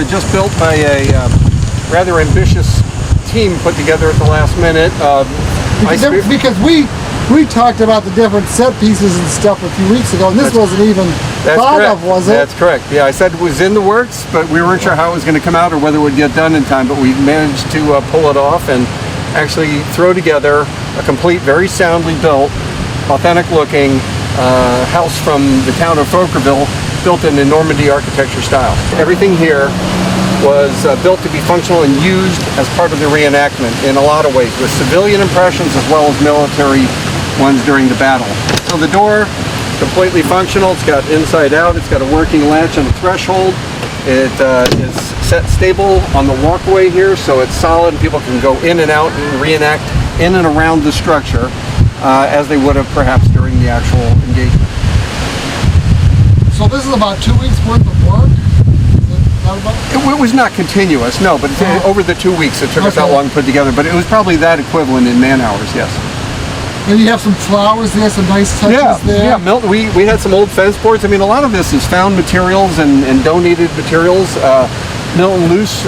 just built by a rather ambitious team put together at the last minute. Because we talked about the different set pieces and stuff a few weeks ago, and this wasn't even thought of, was it? That's correct. Yeah, I said it was in the works, but we weren't sure how it was going to come out or whether it would get done in time, but we managed to pull it off and actually throw together a complete, very soundly built, authentic looking house from the town of Foucarville, built in the Normandy architecture style. Everything here was built to be functional and used as part of the reenactment in a lot of ways, with civilian impressions as well as military ones during the battle. So the door, completely functional. It's got inside out. It's got a working latch and a threshold. It is set stable on the walkway here, so it's solid and people can go in and out and reenact in and around the structure as they would have perhaps during the actual engagement. So this is about 2 weeks worth of work? It was not continuous, no, but over the 2 weeks it took us that long to put together, but it was probably that equivalent in man hours, yes. And you have some flowers there, some nice touches there. Yeah, Milton, we had some old fence boards. I mean, a lot of this is found materials and donated materials. Milton Luce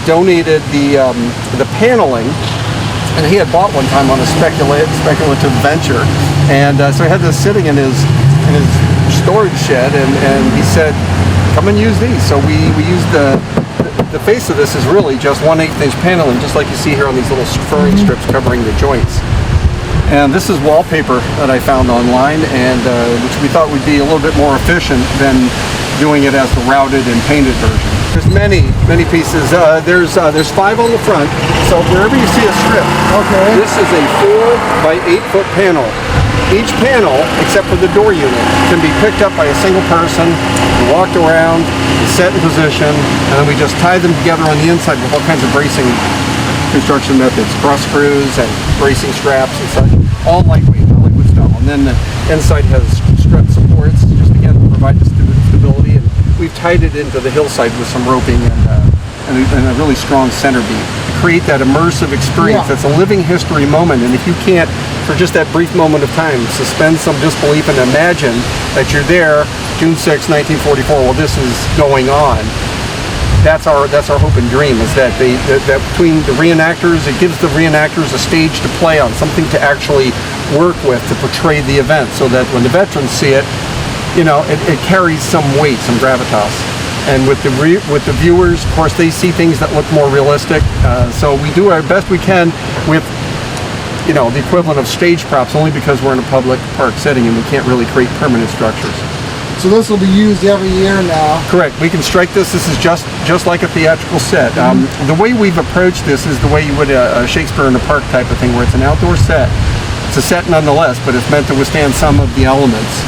donated the paneling, and he had bought one time on a speculative venture, and so he had this sitting in his storage shed, and he said, come and use these. So we used the face of this is really just 1/8 inch paneling, just like you see here on these little furring strips covering the joints. And this is wallpaper that I found online, and which we thought would be a little bit more efficient than doing it as the routed and painted version. There's many pieces. There's 5 on the front. So wherever you see a strip, this is a 4 by 8 foot panel. Each panel, except for the door unit, can be picked up by a single person, walked around, set in position, and then we just tie them together on the inside with all kinds of bracing construction methods, cross screws and bracing straps and such, all lightweight Hollywood style. And then the inside has strut supports, just again to provide the stability. And we've tied it into the hillside with some roping and a really strong center beam to create that immersive experience. That's a living history moment. And if you can't, for just that brief moment of time, suspend some disbelief and imagine that you're there, June 6, 1944, while this is going on. That's our hope and dream, is that that between the reenactors, it gives the reenactors a stage to play on, something to actually work with to portray the event, so that when the veterans see it, you know, it carries some weight, some gravitas. And with the viewers, of course, they see things that look more realistic. So we do our best we can with, you know, the equivalent of stage props, only because we're in a public park setting and we can't really create permanent structures. So this will be used every year now? Correct. We can strike this. This is just like a theatrical set. The way we've approached this is the way you would a Shakespeare in a Park type of thing, where it's an outdoor set. It's a set nonetheless, but it's meant to withstand some of the elements,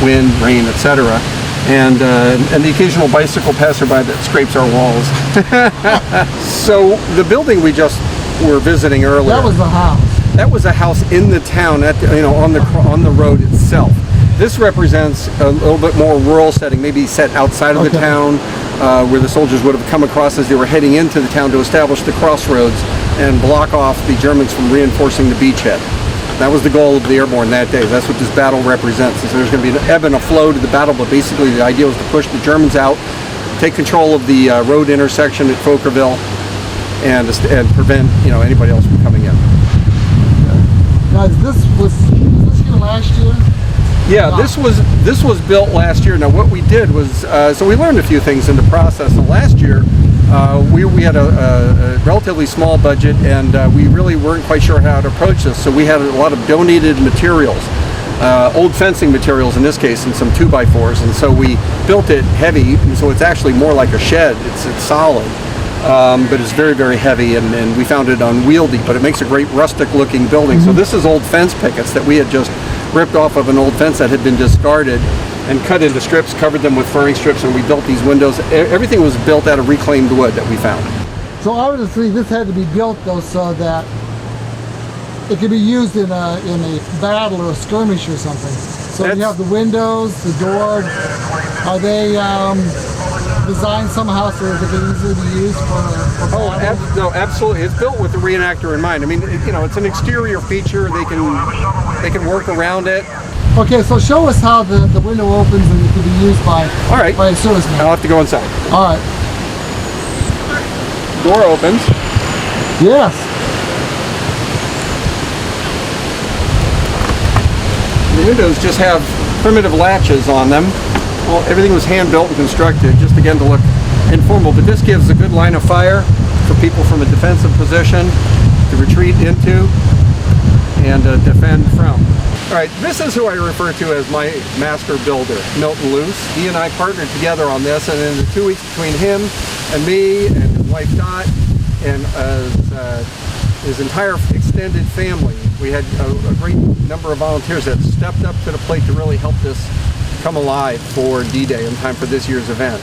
wind, rain, etc. And the occasional bicycle passerby that scrapes our walls. So the building we just were visiting earlier. That was the house. That was a house in the town, on the road itself. This represents a little bit more rural setting, maybe set outside of the town, where the soldiers would have come across as they were heading into the town to establish the crossroads and block off the Germans from reinforcing the beachhead. That was the goal of the airborne that day. That's what this battle represents. So there's going to be an ebb and a flow to the battle, but basically the idea was to push the Germans out, take control of the road intersection at Foucarville, and prevent anybody else from coming in. Guys, this was here last year? Yeah, this was built last year. Now what we did was, so we learned a few things in the process. And last year, we had a relatively small budget, and we really weren't quite sure how to approach this. So we had a lot of donated materials, old fencing materials in this case, and some 2x4s. And so we built it heavy, and so it's actually more like a shed. It's solid, but it's very, very heavy, and we found it unwieldy. But it makes a great rustic-looking building. So this is old fence pickets that we had just ripped off of an old fence that had been discarded and cut into strips, covered them with furring strips, and we built these windows. Everything was built out of reclaimed wood that we found. So obviously this had to be built though so that it could be used in a battle or a skirmish or something. So you have the windows, the door. Are they designed somehow so that they can easily be used for battle? No, absolutely. It's built with the reenactor in mind. I mean, it's an exterior feature. They can work around it. Okay, so show us how the window opens and it can be used by a serviceman. I'll have to go inside. All right. door opens. Yes. The windows just have primitive latches on them. Well, everything was hand-built and constructed, just again to look informal, but this gives a good line of fire for people from a defensive position to retreat into and defend from. All right, this is who I refer to as my master builder, Milton Luce. He and I partnered together on this, and in the 2 weeks between him and me and his wife Dot and his entire extended family, we had a great number of volunteers that stepped up to the plate to really help this come alive for D-Day in time for this year's event.